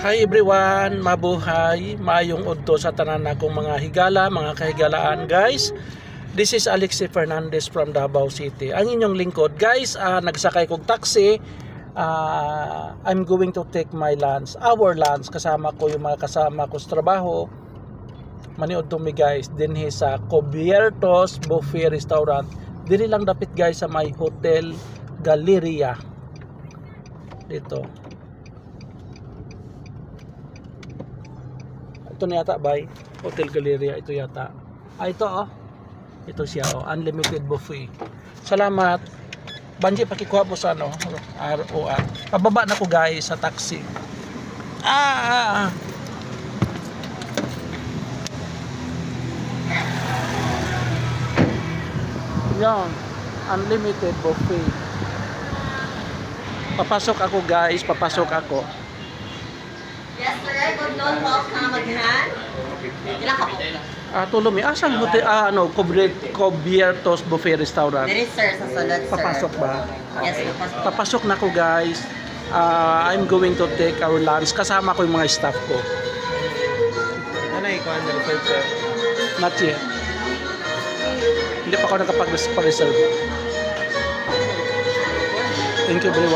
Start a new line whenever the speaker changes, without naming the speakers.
Hi everyone, mabuhay, maayong udto sa tanan akong mga higala, mga kahigalaan guys. This is Alexi Fernandez from Davao City. Ang inyong lingkod guys, nagsakay kong taxi. I'm going to take my lunch, our lunch, kasama ko yung mga kasama ko sa trabaho. Maniod to me guys, dinhi sa Cubiertos Buffet Restaurant. Dili lang dapit guys sa may Hotel Galleria. Dito. Ito na yata bay, Hotel Galleria ito yata. Ito oh. Ito siya oh, unlimited buffet. Salamat. Banji pakikuha mo sa ano, ROA. Pababa na ko guys sa taxi. Yan, unlimited buffet. Papasok ako guys, papasok ako.
Yes, sir. Good noon. Welcome again. Ilan ka po?
Tulong mi asang hotel Cubiertos Buffet Restaurant.
There is, sir, sa sulod, sir.
Papasok ba?
Yes,
Okay.
papasok.
Papasok na ko guys. I'm going to take our lunch. Kasama ko yung mga staff ko.
Ano yung ikaw ang reserve, sir?
Not yet. Hindi pa ako nakapag-reserve. Thank you very much.